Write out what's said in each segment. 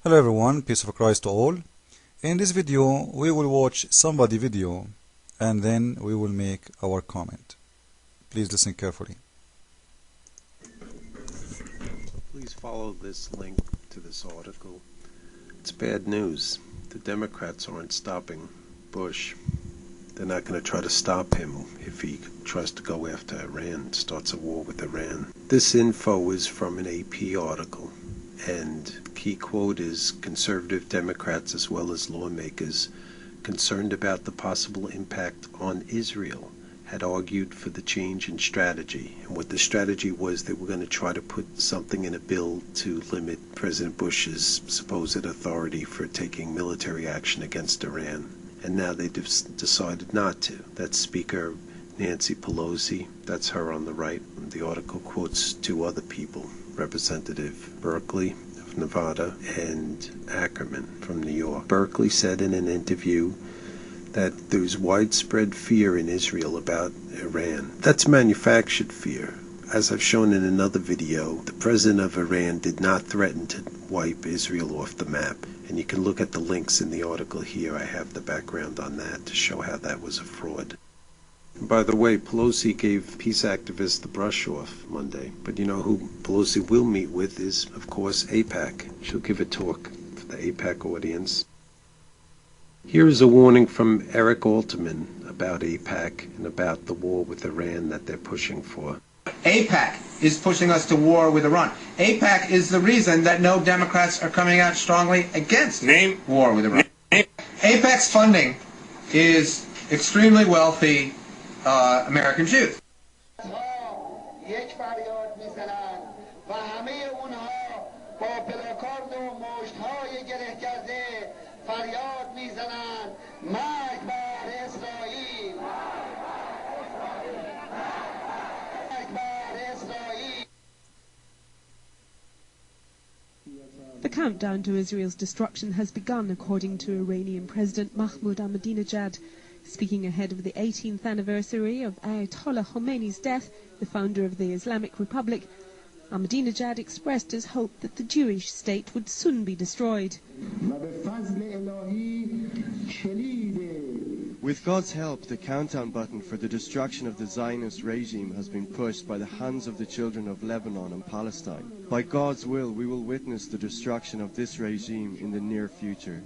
Hello everyone, peace of Christ to all. In this video we will watch somebody video and then we will make our comment. Please listen carefully. Please follow this link to this article. It's bad news. The Democrats aren't stopping Bush. They're not going to try to stop him if he tries to go after Iran, starts a war with Iran. This info is from an AP article, and key quote is conservative Democrats as well as lawmakers concerned about the possible impact on Israel had argued for the change in strategy. And what the strategy was, they were going to try to put something in a bill to limit President Bush's supposed authority for taking military action against Iran. And now they decided not to. That's Speaker Nancy Pelosi. That's her on the right. The article quotes two other people, Representative Berkeley of Nevada and Ackerman from New York. Berkeley said in an interview that there's widespread fear in Israel about Iran. That's manufactured fear. As I've shown in another video, the president of Iran did not threaten to wipe Israel off the map. And you can look at the links in the article here. I have the background on that to show how that was a fraud. And by the way, Pelosi gave peace activists the brush off Monday. But you know who Pelosi will meet with is, of course, AIPAC. She'll give a talk for the AIPAC audience. Here is a warning from Eric Alterman about AIPAC and about the war with Iran that they're pushing for. AIPAC is pushing us to war with Iran. AIPAC is the reason that no Democrats are coming out strongly against war with Iran. AIPAC's funding is extremely wealthy American Jews. The countdown to Israel's destruction has begun, according to Iranian President Mahmoud Ahmadinejad. Speaking ahead of the 18th anniversary of Ayatollah Khomeini's death, the founder of the Islamic Republic, Ahmadinejad expressed his hope that the Jewish state would soon be destroyed. With God's help, the countdown button for the destruction of the Zionist regime has been pushed by the hands of the children of Lebanon and Palestine. By God's will, we will witness the destruction of this regime in the near future.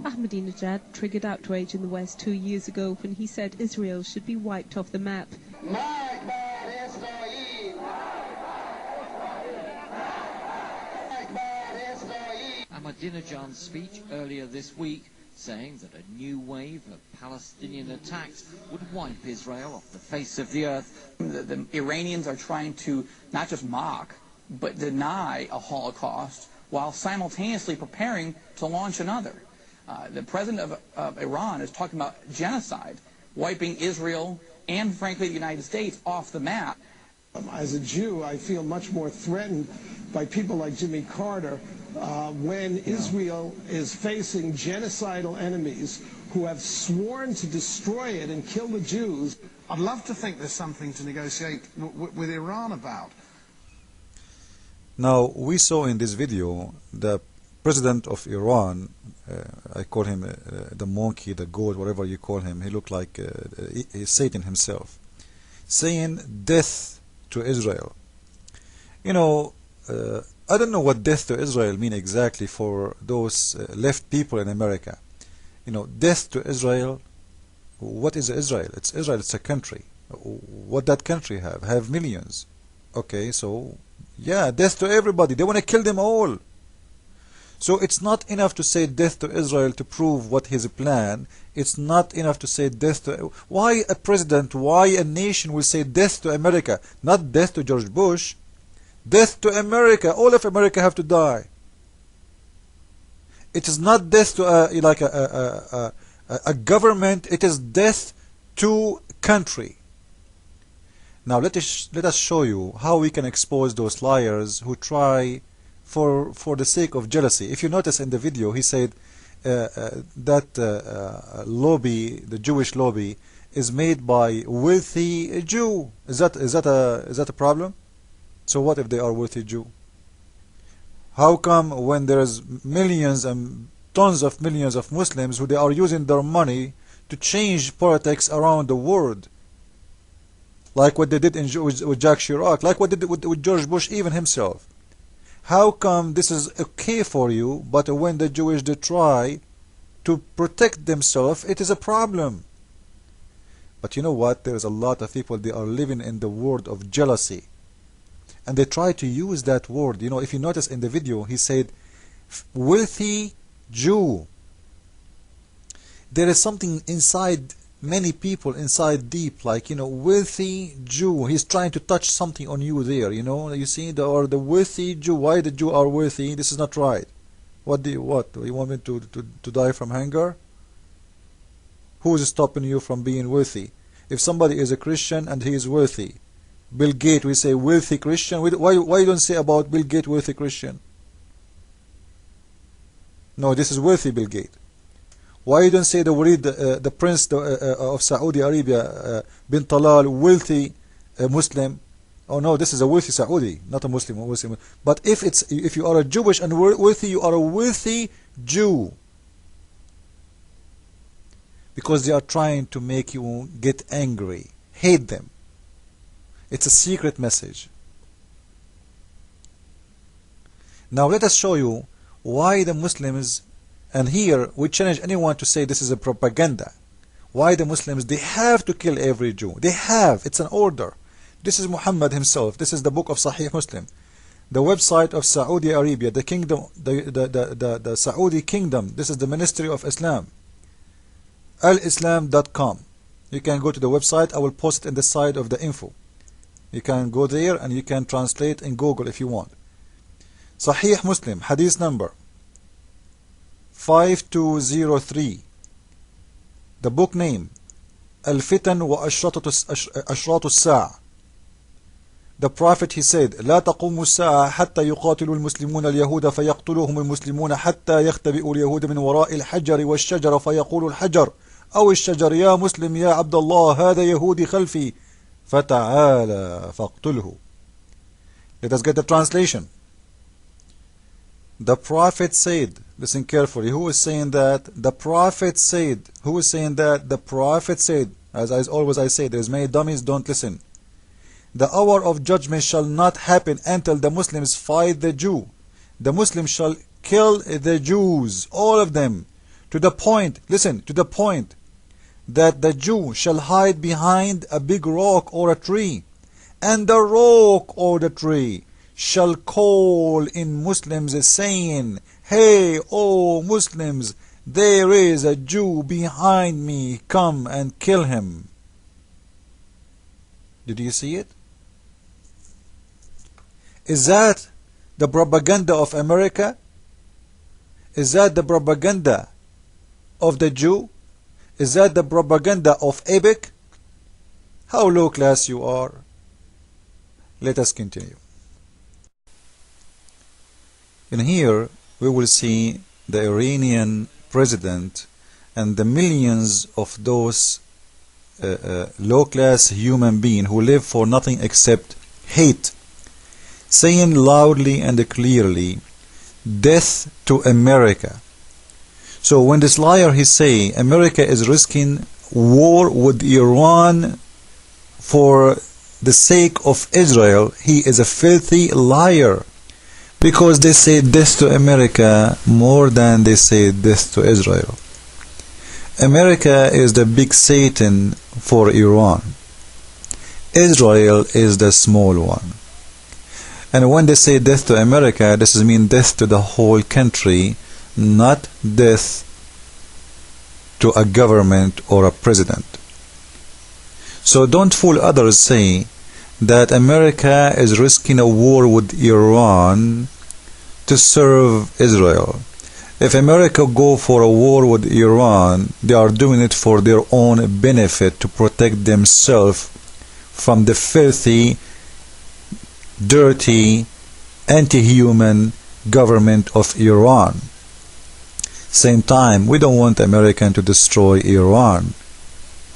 Ahmadinejad triggered outrage in the West 2 years ago when he said Israel should be wiped off the map. Ahmadinejad's speech earlier this week saying that a new wave of Palestinian attacks would wipe Israel off the face of the earth. The Iranians are trying to not just mock, but deny a Holocaust while simultaneously preparing to launch another. The president of Iran is talking about genocide, wiping Israel and, frankly, the United States off the map. As a Jew, I feel much more threatened by people like Jimmy Carter when Israel is facing genocidal enemies who have sworn to destroy it and kill the Jews. I'd love to think there's something to negotiate with Iran about. Now we saw in this video the president of Iran, I call him the monkey, the goat, whatever you call him, he looked like Satan himself, saying death to Israel. You know, I don't know what death to Israel mean exactly for those left people in America. You know, death to Israel, what is Israel? It's Israel, it's a country. What that country have? Have millions. Okay, so yeah, death to everybody. They want to kill them all. So it's not enough to say death to Israel to prove what his plan. It's not enough to say death to... Why a president, why a nation will say death to America? Not death to George Bush. Death to America. All of America have to die. It is not death to a government. It is death to country. Now let us show you how we can expose those liars who try for the sake of jealousy. If you notice in the video, he said that lobby, the Jewish lobby, is made by wealthy Jew. Is that a problem? So what if they are wealthy Jew? How come when there's millions and tons of millions of Muslims who they are using their money to change politics around the world, like what they did with Jacques Chirac, like what they did with George Bush even himself? How come this is okay for you, but when the Jewish they try to protect themselves, it is a problem? But you know what? There's a lot of people, they are living in the world of jealousy, and they try to use that word. You know, if you notice in the video, he said wealthy Jew. There is something inside many people, inside deep, like, you know, wealthy Jew. He's trying to touch something on you there, you know. You see, the wealthy Jew. Why the Jew are wealthy? This is not right. What do you want me to die from hunger? Who is stopping you from being wealthy? If somebody is a Christian and he is wealthy, Bill Gates, we say wealthy Christian. Why you don't say about Bill Gates wealthy Christian? No, this is wealthy Bill Gates. Why you don't say the prince of Saudi Arabia, bin Talal, wealthy Muslim? Oh no, this is a wealthy Saudi, not a Muslim. But if you are a Jewish and wealthy, you are a wealthy Jew, because they are trying to make you get angry, hate them. It's a secret message. Now let us show you why the Muslims, and here we challenge anyone to say this is a propaganda. Why the Muslims, they have to kill every Jew. They have. It's an order. This is Muhammad himself. This is the book of Sahih Muslim. The website of Saudi Arabia, the kingdom, the Saudi kingdom. This is the Ministry of Islam. alislam.com. You can go to the website. I will post it in the side of the info. You can go there and you can translate in Google if you want. Sahih Muslim, hadith number 5203. The book name, Al-Fitan wa Ashratu As-Sa'a. The Prophet, he said, لا تقوم الساعة حتى يقاتل المسلمون اليهود فيقتلهم المسلمون حتى يختبئوا اليهود من وراء الحجر والشجر فيقول الحجر أو الشجر يا مسلم يا عبد الله هذا يهودي خلفي فتعالى فاقتله. Let us get the translation. The Prophet said, listen carefully, who is saying that? The Prophet said. Who is saying that? The Prophet said. As always I say, there's many dummies, don't listen. The hour of judgment shall not happen until the Muslims fight the Jew. The Muslims shall kill the Jews, all of them, to the point, listen, to the point that the Jew shall hide behind a big rock or a tree, and the rock or the tree shall call in Muslims saying, hey, O Muslims, there is a Jew behind me, come and kill him. Did you see it? Is that the propaganda of America? Is that the propaganda of the Jew? Is that the propaganda of AIPAC? How low class you are. Let us continue. In here we will see the Iranian president and the millions of those low class human beings who live for nothing except hate, saying loudly and clearly, death to America. So when this liar he say America is risking war with Iran for the sake of Israel, he is a filthy liar, because they say death to America more than they say death to Israel. America is the big Satan for Iran. Israel is the small one. And when they say death to America, this is mean death to the whole country, not death to a government or a president. So don't fool others saying that America is risking a war with Iran to serve Israel. If America go for a war with Iran, they are doing it for their own benefit, to protect themselves from the filthy, dirty, anti-human government of Iran. Same time, we don't want American to destroy Iran.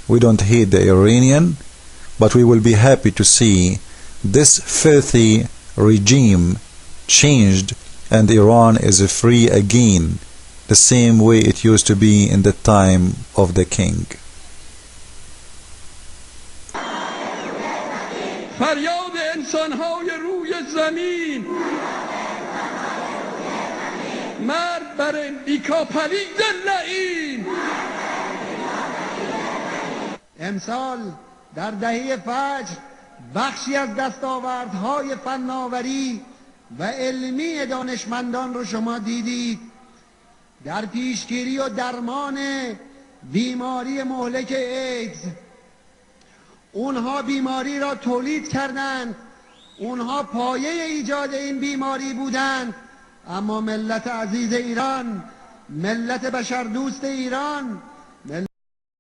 We don't hate the Iranian, but we will be happy to see this filthy regime changed and Iran is free again, the same way it used to be in the time of the king. فریاد انسان‌های روی زمین، مرد بر امریکا پلید لعین. امسال در دهه فجر بخشی از دستاوردهای فناوری و علمی دانشمندان رو شما دیدید در پیشگیری و درمان بیماری مهلک ایدز. اونها بیماری را تولید کردند، اونها پایه ایجاد این بیماری بودند، اما ملت عزیز ایران، ملت بشردوست ایران